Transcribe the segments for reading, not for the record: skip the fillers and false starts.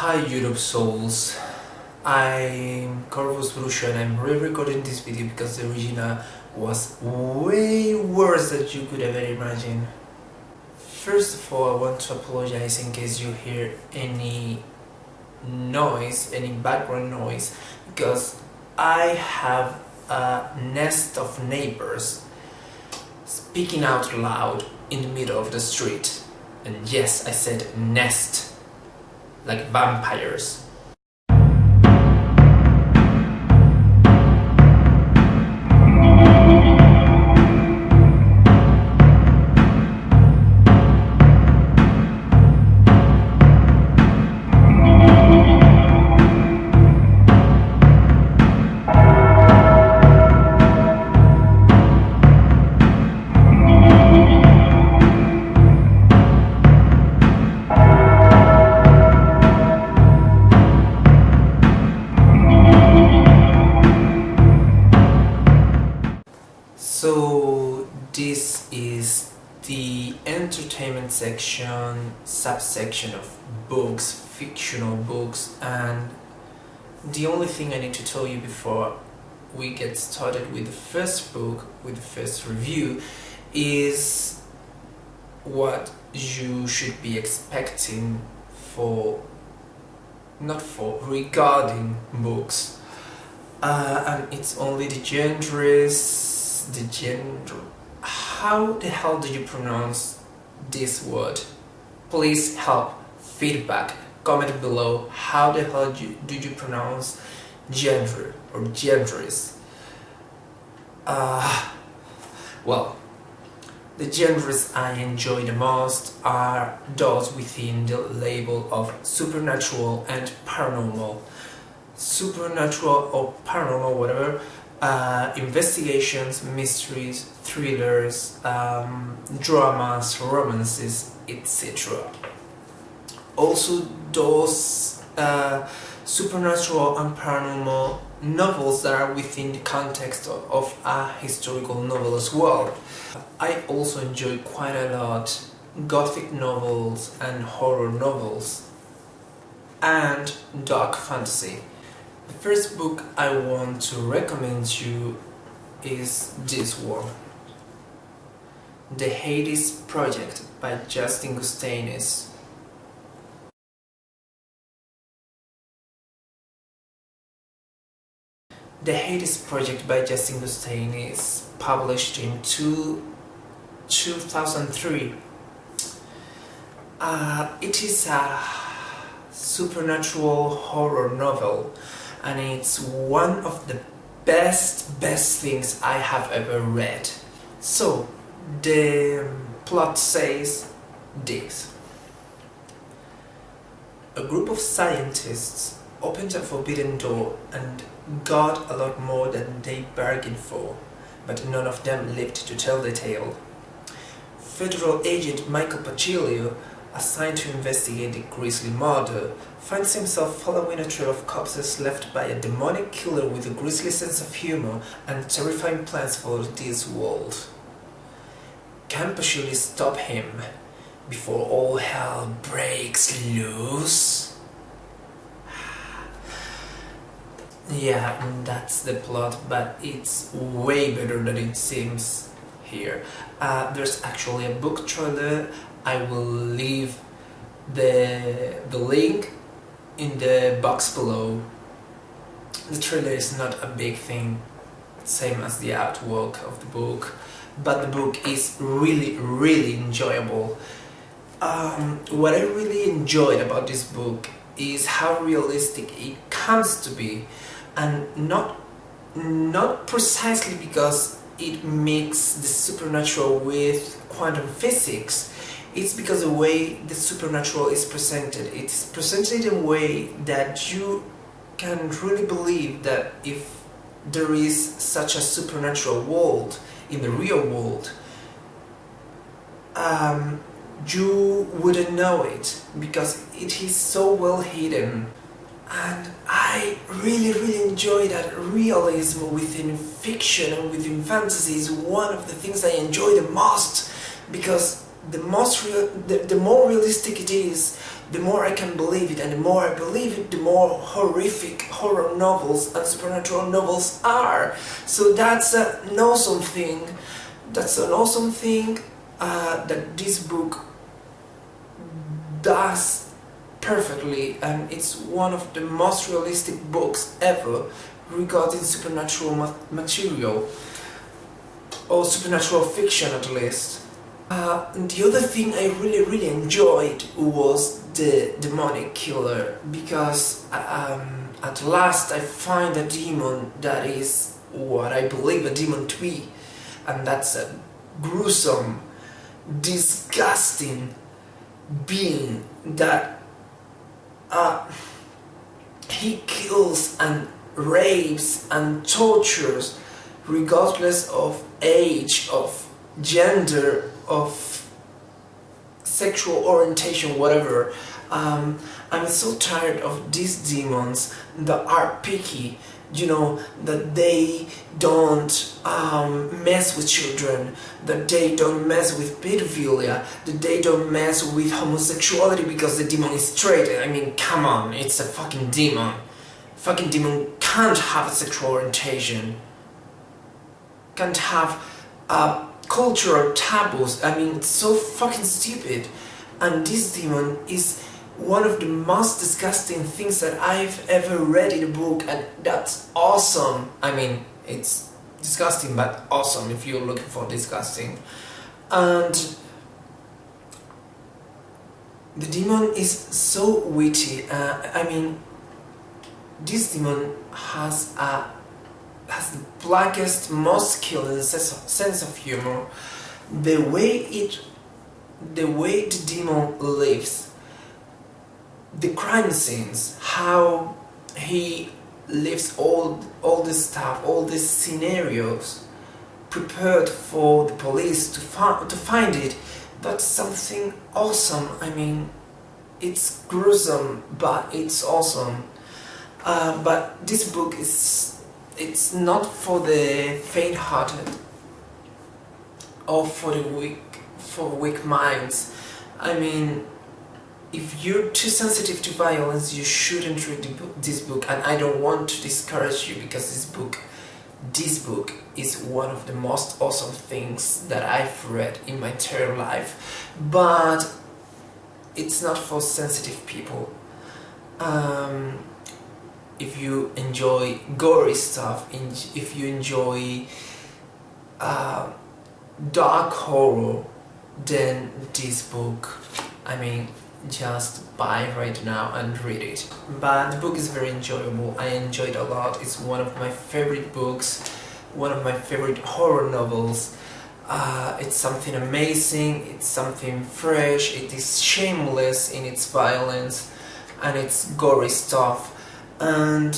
Hi YouTube souls, I'm Corvus Bruxo and I'm re-recording this video because the original was way worse than you could ever imagine. First of all, I want to apologize in case you hear any noise, any background noise, because I have a nest of neighbors speaking out loud in the middle of the street. And yes, I said nest, like vampires. So this is the entertainment section, subsection of books, fictional books, and the only thing I need to tell you before we get started with the first book, with the first review, is what you should be expecting regarding books. And it's only the how the hell do you pronounce this word? Please help, feedback, comment below how the hell do you pronounce genre or genres. Well, the genres I enjoy the most are those within the label of supernatural and paranormal. Supernatural or paranormal, whatever, investigations, mysteries, thrillers, dramas, romances, etc. Also those supernatural and paranormal novels that are within the context of a historical novel as well. I also enjoy quite a lot gothic novels and horror novels and dark fantasy. The first book I want to recommend you is this one, The Hades Project by Justing Gustainis. The Hades Project by Justing Gustainis, published in 2003. It is a supernatural horror novel, and it's one of the best things I have ever read. So, the plot says this. A group of scientists opened a forbidden door and got a lot more than they bargained for, but none of them lived to tell the tale. Federal agent Michael Pacilio, assigned to investigate the grisly murder, finds himself following a trail of corpses left by a demonic killer with a grisly sense of humor and terrifying plans for this world. Can Pacilio stop him before all hell breaks loose? Yeah, that's the plot, but it's way better than it seems here. There's actually a book trailer. I will leave the link in the box below. The trailer is not a big thing, same as the artwork of the book, but the book is really enjoyable. What I really enjoyed about this book is how realistic it comes to be, and not precisely because it mixes the supernatural with quantum physics. It's because the way the supernatural is presented, it's presented in a way that you can really believe that if there is such a supernatural world in the real world, you wouldn't know it, because it is so well hidden. And I really enjoy that realism within fiction and within fantasy is one of the things I enjoy the most, because the more realistic it is, the more I can believe it, and the more I believe it, the more horrific horror novels and supernatural novels are. So that's an awesome thing. That's an awesome thing that this book does perfectly, and it's one of the most realistic books ever regarding supernatural material, or supernatural fiction at least. The other thing I really enjoyed was the demonic killer, because at last I find a demon that is what I believe a demon to be, and that's a gruesome, disgusting being that he kills and rapes and tortures regardless of age, of gender, of sexual orientation, whatever. I'm so tired of these demons that are picky, you know, that they don't mess with children, that they don't mess with pedophilia, that they don't mess with homosexuality because the demon is straight. I mean, come on, it's a fucking demon. Fucking demon can't have a sexual orientation, can't have cultural taboos. I mean, it's so fucking stupid. And this demon is one of the most disgusting things that I've ever read in a book, and that's awesome. I mean, it's disgusting but awesome if you're looking for disgusting. And the demon is so witty. I mean, this demon has the blackest, most killing sense of humor. The way the demon lives, the crime scenes, how he lives all this stuff, all these scenarios prepared for the police to find it. That's something awesome. I mean, it's gruesome, but it's awesome. But this book it's not for the faint-hearted or for weak minds. I mean, if you're too sensitive to violence, you shouldn't read this book, and I don't want to discourage you, because this book is one of the most awesome things that I've read in my entire life, but it's not for sensitive people. If you enjoy gory stuff, if you enjoy dark horror, then this book, I mean, just buy right now and read it. But the book is very enjoyable. I enjoyed it a lot. It's one of my favorite books, one of my favorite horror novels. It's something amazing, it's something fresh, it is shameless in its violence and its gory stuff. And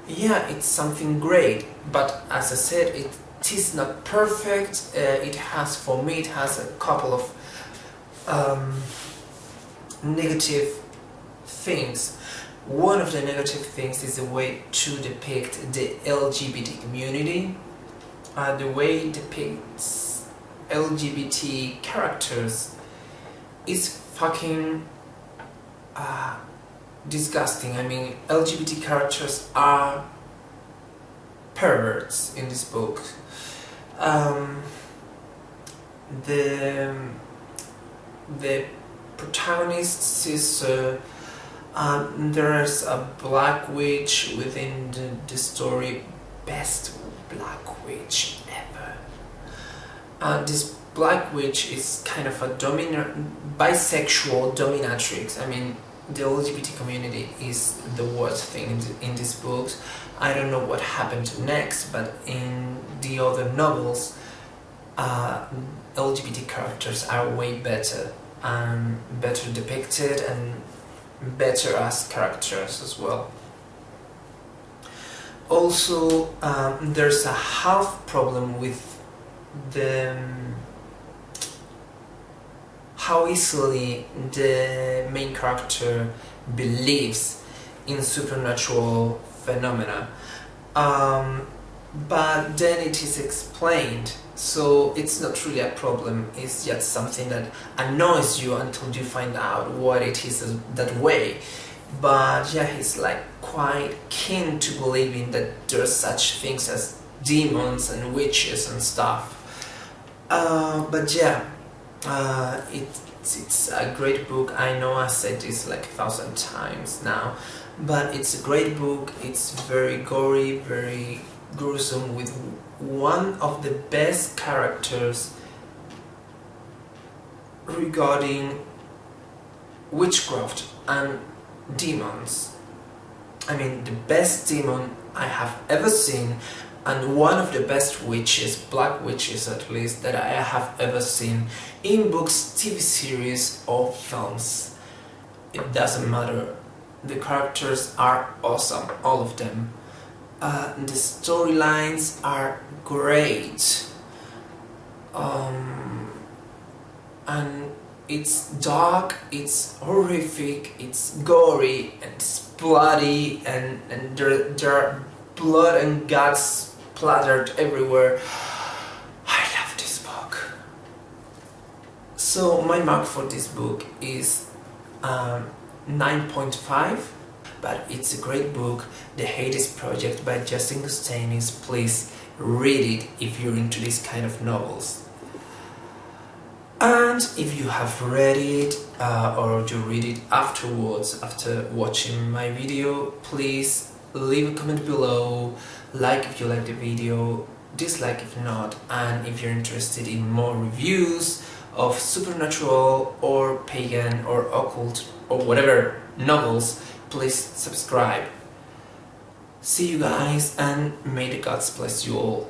yeah, it's something great, but as I said, it is not perfect. It has a couple of negative things. One of the negative things is the way to depict the LGBT community. The way it depicts LGBT characters is fucking disgusting. I mean, LGBT characters are perverts in this book. The protagonist's sister, there's a black witch within the story, best black witch ever. This black witch is kind of a bisexual dominatrix. I mean, the LGBT community is the worst thing in these books. I don't know what happened next, but in the other novels, LGBT characters are way better, better depicted and better as characters as well. Also, there's a half problem with how easily the main character believes in supernatural phenomena. but then it is explained, so it's not really a problem. It's just something that annoys you until you find out what it is that way. But yeah, he's like quite keen to believing that there's such things as demons and witches and stuff. But yeah, it's a great book. I know I said this like 1,000 times now, but it's a great book. It's very gory, very gruesome, with one of the best characters regarding witchcraft and demons. I mean, the best demon I have ever seen, and one of the best witches, black witches at least, that I have ever seen in books, TV series or films. It doesn't matter. The characters are awesome, all of them. The storylines are great. And it's dark, it's horrific, it's gory, and it's bloody, and there are blood and guts splattered everywhere. I love this book. So my mark for this book is 9.5, but it's a great book. The Hades Project by Justing Gustainis. Please read it if you're into this kind of novels. And if you have read it or you read it afterwards, after watching my video, please leave a comment below, like if you like the video, dislike if not, and if you're interested in more reviews of supernatural or pagan or occult or whatever novels, please subscribe. See you guys, and may the gods bless you all.